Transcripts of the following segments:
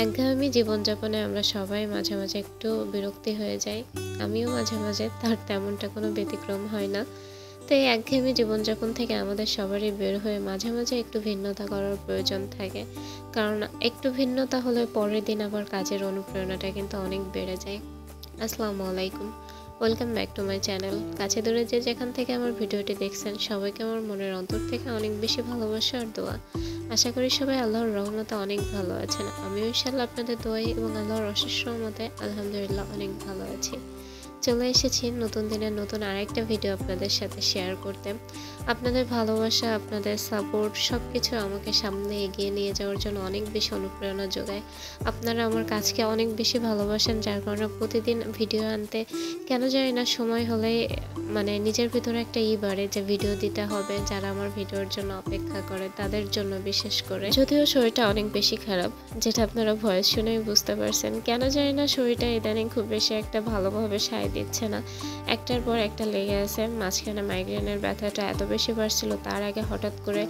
একঘেয়েমি জীবনযাপনে আমরা সবাই মাঝে মাঝে একটু বিরক্তি হয়ে যাই। আমিও মাঝে মাঝে, তার তেমনটা কোনো ব্যতিক্রম হয় না। তো এই একঘেয়েমি জীবনযাপন থেকে আমাদের সবারই বের হয়ে মাঝে মাঝে একটু ভিন্নতা করার প্রয়োজন থাকে। কারণ একটু ভিন্নতা হলে পরের দিন আবার কাজের অনুপ্রেরণাটা কিন্তু অনেক বেড়ে যায়। আসসালামু আলাইকুম, welcome back to my channel. কাছে দূরে যে যেখান থেকে আমার ভিডিওটি দেখছেন সবাইকে আমার মনের অন্তর থেকে অনেক বেশি ভালোবাসা আর দোয়া। আশা করি সবাই আল্লাহর রহমতে অনেক ভালো আছেন। আমিও ইনশাআল্লাহ আপনাদের দোয়াই এবং আল্লাহর অশেষ রহমতে আলহামদুলিল্লাহ অনেক ভালো আছি। চলে এসেছি নতুন দিনের নতুন আরেকটা ভিডিও আপনাদের সাথে শেয়ার করতে। আপনাদের ভালোবাসা, আপনাদের সাপোর্ট সব কিছু আমাকে সামনে এগিয়ে নিয়ে যাওয়ার জন্য অনেক বেশি অনুপ্রেরণা যোগায়। আপনারা আমার কাজকে অনেক বেশি ভালোবাসেন, যার কারণে প্রতিদিন ভিডিও আনতে কেন জানি না সময় হলেই নিজের ভিতরে একটা বাড়ে যে ভিডিও দিতে হবে। যারা আমার ভিডিওর জন্য অপেক্ষা করে তাদের জন্য বিশেষ করে। যদিও শরীরটা অনেক বেশি খারাপ, যেটা আপনারা ভয়েস শুনেই বুঝতে পারছেন। কেন জানি না শরীরটা ইদানিং খুব বেশি একটা ভালোভাবে সায় দিচ্ছে না, একটার পর একটা লেগে আছে। মাঝখানে মাইগ্রেনের ব্যথাটা এত বেশি বাড়ছিল, তার আগে হঠাৎ করে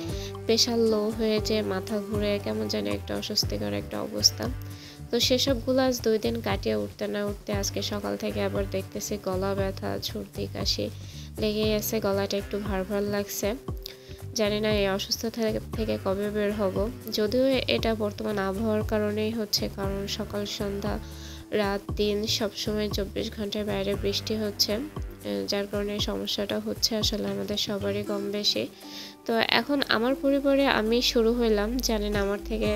প্রেশার লো হয়ে যে মাথা ঘুরে কেমন জানি একটা অস্বস্তিকর একটা অবস্থা। তো সেসবগুলো আজ 2 দিন কাটিয়ে উঠতে না উঠতে আজকে সকাল থেকে আবার দেখতেছি গলা ব্যথা, সর্দি কাশি লেগেই আছে। গলাটা একটু ভার ভার লাগছে। জানি না এই অসুস্থতা থেকে কবে বের হব। যদিও এটা বর্তমান আবহাওয়ার কারণেই হচ্ছে, কারণ সকাল সন্ধ্যা রাত দিন সবসময় 24 ঘন্টার বাইরে বৃষ্টি হচ্ছে, যার কারণে সমস্যাটা হচ্ছে আসলে আমাদের সবারই কম বেশি। তো এখন আমার পরিবারে আমি শুরু হইলাম, জানি না আমার থেকে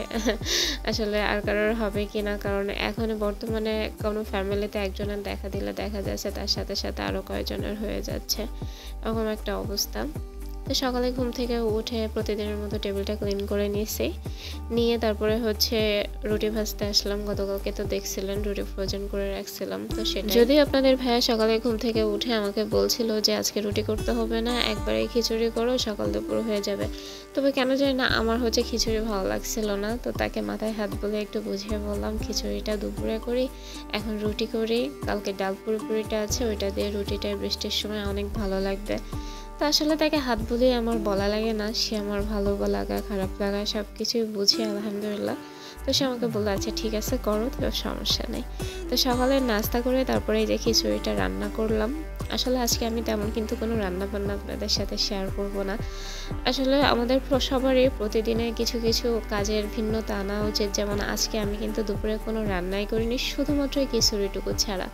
আসলে আর কারোর হবে কিনা, কারণ এখন বর্তমানে কোনো ফ্যামিলিতে একজনের দেখা দিলে দেখা যাচ্ছে তার সাথে সাথে আরও কয়েকজনের হয়ে যাচ্ছে, এরকম একটা অবস্থা। তো সকালে ঘুম থেকে উঠে প্রতিদিনের মতো টেবিলটা ক্লিন করে নিয়ে তারপরে হচ্ছে রুটি ভাজতে আসলাম। গতকালকে তো দেখছিলেন রুটি ফ্রোজেন করে রাখছিলাম, তো সেটা যদি আপনাদের ভাইয়া সকালে ঘুম থেকে উঠে আমাকে বলছিল যে আজকে রুটি করতে হবে না, একবারে খিচুড়ি করো, সকাল দুপুর হয়ে যাবে। তবে কেন জানি না আমার হচ্ছে খিচুড়ি ভালো লাগছিল না, তো তাকে মাথায় হাত বলে একটু বুঝিয়ে বললাম খিচুড়িটা দুপুরে করি, এখন রুটি করি। কালকে ডাল পুরিটা আছে, ওইটা দিয়ে রুটিটা বৃষ্টির সময় অনেক ভালো লাগবে। তো আসলে তাকে হাত বুলিয়ে আমার বলা লাগে না, সে আমার ভালো লাগা খারাপ লাগা সব কিছুই বুঝে আলহামদুলিল্লাহ। তো সে আমাকে বললো আচ্ছা ঠিক আছে করো, তো সমস্যা নেই। তো সকালে নাস্তা করে তারপরে এই যে খিচুড়িটা রান্না করলাম। আসলে আজকে আমি তেমন কিন্তু কোনো রান্না বান্না আপনাদের সাথে শেয়ার করব না। আসলে আমাদের সবারই প্রতিদিনে কিছু কিছু কাজের ভিন্নতা আনা উচিত। যেমন আজকে আমি কিন্তু দুপুরে কোনো রান্নাই করিনি, শুধুমাত্র এই খিচুড়িটুকু ছাড়া।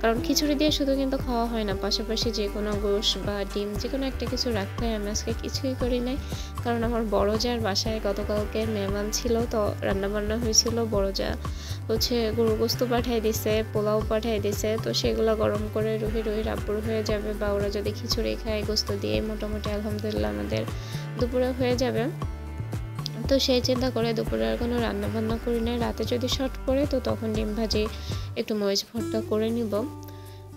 কারণ খিচুড়ি দিয়ে শুধু কিন্তু খাওয়া হয় না, পাশাপাশি যে কোনো গোশ বা ডিম যে কোনো একটা কিছু রাখতে হয়। আমি আজকে কিছুই করি নাই, কারণ আমার বড় জার বাসায় গতকালকে মেহমান ছিল, তো রান্নাবান্না হয়েছিল। বড় যা হচ্ছে গরু গোস্ত পাঠাই দিছে, পোলাও পাঠাই দিছে, তো সেগুলো গরম করে রুহি রাব্বুর হয়ে যাবে, বা ওরা যদি খিচুড়ি খায় গোস্ত দিয়ে মোটামুটি আলহামদুলিল্লাহ আমাদের দুপুরে হয়ে যাবে। তো সেই চিন্তা করে দুপুরে আর কোনো রান্না বান্না করি না। রাতে যদি শর্ট পড়ে তো তখন ডিম ভাজি একটু মরিচ ভর্তা করে নিব।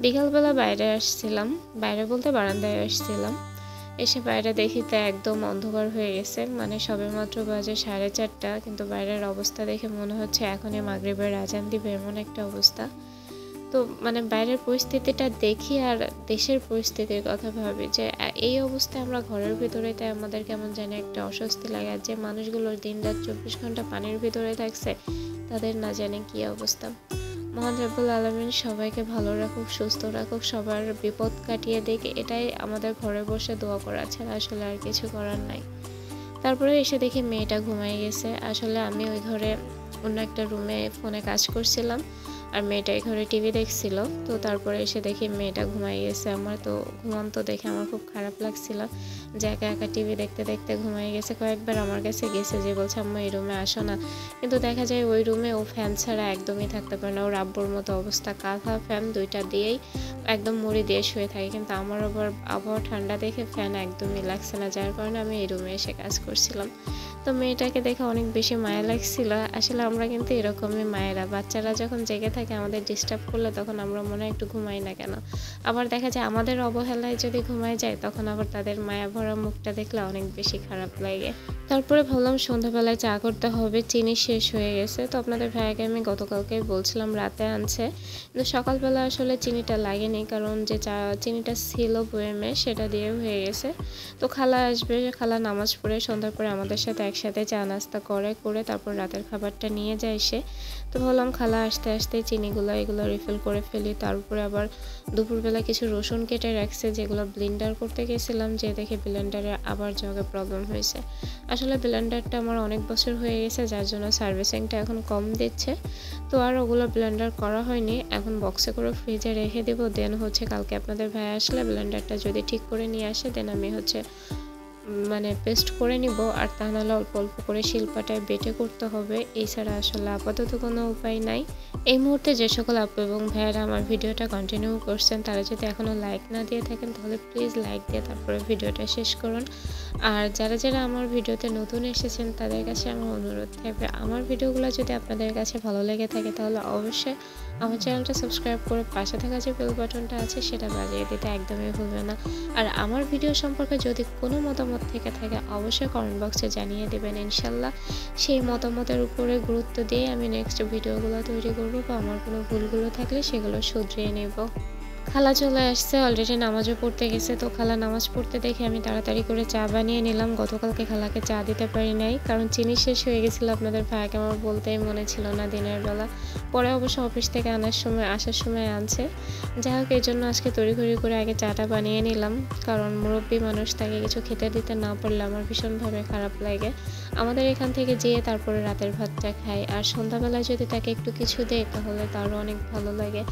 বিকালবেলা বাইরে আসছিলাম, বাইরে বলতে বারান্দায় আসছিলাম। এসে বাইরে দেখি তো একদম অন্ধকার হয়ে গেছে, সবেমাত্র বাজে 4:30, কিন্তু বাইরের অবস্থা দেখে মনে হচ্ছে এখনই মাগরিবের আজান দিবে, এমন একটা অবস্থা। তো বাইরের পরিস্থিতিটা দেখি আর দেশের পরিস্থিতির কথা ভাবি যে এই অবস্থায় আমরা ঘরের ভিতরে, তাই আমাদের কেমন জানি একটা অস্বস্তি লাগে। আর যে মানুষগুলোর দিনরাত 24 ঘন্টা পানির ভিতরে থাকছে তাদের না জানে কি অবস্থা। মহান রব্বুল আলামিন সবাইকে ভালো রাখুক, সুস্থ রাখুক, সবার বিপদ কাটিয়ে দিক, এটাই আমাদের ঘরে বসে দোয়া করা ছাড়া আসলে আর কিছু করার নাই। তারপরে এসে দেখি মেয়েটা ঘুমাই গেছে। আসলে আমি ওই ঘরে অন্য একটা রুমে ফোনে কাজ করছিলাম, আর মেয়েটা এই ঘরে টিভি দেখছিল। তো তারপরে এসে দেখি মেয়েটা ঘুমাই গেছে। আমার তো ঘুমন্ত দেখে আমার খুব খারাপ লাগছিল যে একা একা টিভি দেখতে দেখতে ঘুমাই গেছে। কয়েকবার আমার কাছে গেছে যে বলছে আম্মা এই রুমে আসো না, কিন্তু দেখা যায় ওই রুমে ও ফ্যান ছাড়া একদমই থাকতে পারে না। ওর আব্বুর মতো অবস্থা, কাঁথা ফ্যান 2টা দিয়েই একদম মুড়ি দিয়ে শুয়ে থাকে, কিন্তু আমার আবার আবহাওয়া ঠান্ডা দেখে ফ্যান একদমই লাগছে না, যার কারণে আমি এই রুমে এসে কাজ করছিলাম। তো মেয়েটাকে দেখে অনেক বেশি মায়া লাগছিল। আসলে আমরা কিন্তু এরকমই মায়েরা, বাচ্চারা যখন জেগে থাকে আমাদের ডিস্টার্ব করলে তখন আমরা মনে হয় একটু ঘুমাই না কেন। আবার দেখা যায় আমাদের অবহেলায় যদি ঘুমাই যায় তখন আবার তাদের মায়া ভরা মুখটা দেখলে অনেক বেশি খারাপ লাগে। তারপরে ভাবলাম সন্ধ্যাবেলায় চা করতে হবে, চিনি শেষ হয়ে গেছে। তো আপনাদের ভাইয়াকে আমি গতকালকে বলছিলাম রাতে আনছে, কিন্তু সকালবেলা আসলে চিনিটা লাগেনি, কারণ যে চিনিটা ছিল বয়েমে সেটা দিয়ে হয়ে গেছে। তো খালা আসবে, খালা নামাজ পড়ে সন্ধ্যার পরে আমাদের সাথে একসাথে চা নাস্তা করে তারপর রাতের খাবারটা নিয়ে যায় সে। তো ভাবলাম খালা আসতে চিনিগুলো এগুলো রিফিল করে ফেলি। তার উপরে আবার দুপুরবেলা কিছু রসুন কেটে রাখছে যেগুলো ব্লেন্ডার করতে গেছিলাম, যে দেখে ব্লেন্ডারে আবার জগে প্রবলেম হয়েছে। আসলে ব্লেন্ডারটা আমার অনেক বছর হয়ে গেছে, যার জন্য সার্ভিসিংটা এখন কম দিচ্ছে। তো আর ওগুলো ব্লেন্ডার করা হয়নি, এখন বক্সে করে ফ্রিজে রেখে দেবো। দেন হচ্ছে কালকে আপনাদের ভাই আসলে ব্লেন্ডারটা যদি ঠিক করে নিয়ে আসে দেন আমি হচ্ছে মানে পেস্ট করে নিব। আর তা নাহলে অল্প অল্প করে শিলপাটায় বেটে করতে হবে, এছাড়া আসলে আপাতত কোনো উপায় নাই। এই মুহূর্তে যে সকল আপু এবং ভাইয়েরা আমার ভিডিওটা কন্টিনিউ করছেন তারা যদি এখনও লাইক না দিয়ে থাকেন তাহলে প্লিজ লাইক দিয়ে তারপরে ভিডিওটা শেষ করুন। আর যারা আমার ভিডিওতে নতুন এসেছেন তাদের কাছে আমার অনুরোধ থাকবে, আমার ভিডিওগুলো যদি আপনাদের কাছে ভালো লেগে থাকে তাহলে অবশ্যই আমার চ্যানেলটা সাবস্ক্রাইব করে পাশে থাকা যে বেল বাটনটা আছে সেটা বাজিয়ে দিতে একদমই ভুলবেন না। আর আমার ভিডিও সম্পর্কে যদি কোনো মতামত থেকে থাকে অবশ্যই কমেন্ট বক্সে জানিয়ে দেবেন। ইনশাল্লাহ সেই মতামতের উপরে গুরুত্ব দিয়ে আমি নেক্সট ভিডিওগুলো তৈরি করব, বা আমার কোনো ভুলগুলো থাকলে সেগুলো শুধরিয়ে নেব। খালা চলে আসছে, অলরেডি নামাজও পড়তে গেছে। তো খালা নামাজ পড়তে দেখে আমি তাড়াতাড়ি করে চা বানিয়ে নিলাম। গতকালকে খালাকে চা দিতে পারি নাই, কারণ চিনি শেষ হয়ে গেছিলো। আপনাদের ভাইকে আমার বলতেই মনে ছিল না দিনের বেলা, পরে অবশ্য অফিস থেকে আসার সময় আনছে। যাই হোক, এই জন্য আজকে তড়িঘড়ি করে আগে চাটা বানিয়ে নিলাম, কারণ মুরব্বী মানুষ, তাকে কিছু খেতে দিতে না পারলে আমার ভীষণভাবে খারাপ লাগে। আমাদের এখান থেকে যেয়ে তারপরে রাতের ভাতটা খাই, আর সন্ধ্যাবেলায় যদি তাকে একটু কিছু দেয় তাহলে তারও অনেক ভালো লাগে।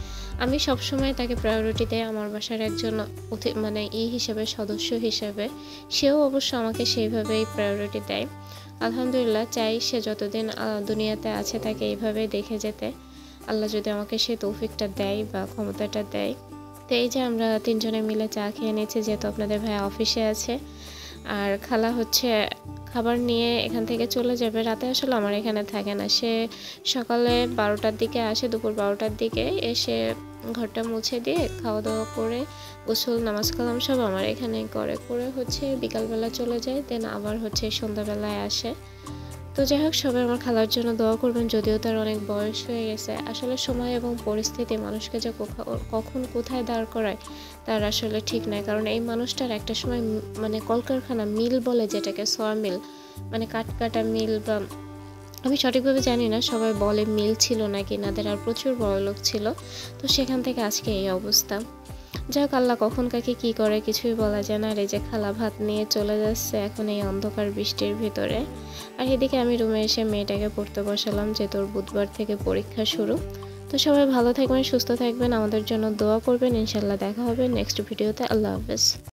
আমি সবসময় তাকে প্রায়োরিটি দেয় আমার বাসার একজন মানে হিসেবে, সদস্য হিসেবে। সেও অবশ্য আমাকে সেইভাবেই প্রায়োরিটি দেয়। আলহামদুলিল্লাহ, চাই সে যতদিন দুনিয়াতে আছে তাকে এইভাবেই দেখে যেতে। আল্লাহ যদি আমাকে সে তৌফিকটা দেয় বা ক্ষমতাটা দেয়। তো এই যে আমরা তিনজনে মিলে চা খেয়ে নিয়েছি, যেহেতু আপনাদের ভাই অফিসে আছে। আর খালা হচ্ছে খাবার নিয়ে এখান থেকে চলে যাবে। রাতে আসলে আমার এখানে থাকে না, সে সকালে 12টার দিকে আসে, দুপুর 12টার দিকে এসে ঘরটা মুছে দিয়ে খাওয়া দাওয়া করে গোসল নামাজ কালাম সব আমার এখানেই করে হচ্ছে বিকালবেলা চলে যায়। দেন আবার হচ্ছে সন্ধ্যাবেলায় আসে। তো যাই হোক, সবাই আমার খালার জন্য দোয়া করবেন, যদিও তার অনেক বয়স হয়ে গেছে। আসলে সময় এবং পরিস্থিতি মানুষকে যে কখন কোথায় দাঁড় করায় তার আসলে ঠিক নাই। কারণ এই মানুষটার একটা সময় মানে কলকারখানা, মিল বলে যেটাকে, সোয়া মিল, মানে কাটা মিল, বা আমি সঠিকভাবে জানি না, সবাই বলে মিল ছিল নাকি নাদের, আর প্রচুর বড়লোক ছিল। তো সেখান থেকে আজকে এই অবস্থা। যাক, আল্লাহ কখন কাকে কি করে কিছুই বলা যায় না। আর এই যে খালা ভাত নিয়ে চলে যাচ্ছে এখন এই অন্ধকার বৃষ্টির ভিতরে। আর এদিকে আমি রুমে এসে মেয়েটাকে পড়তে বসালাম, যে তোর বুধবার থেকে পরীক্ষা শুরু। তো সবাই ভালো থাকবেন, সুস্থ থাকবেন, আমাদের জন্য দোয়া করবেন। ইনশাল্লাহ দেখা হবে নেক্সট ভিডিওতে। আল্লাহ হাফেজ।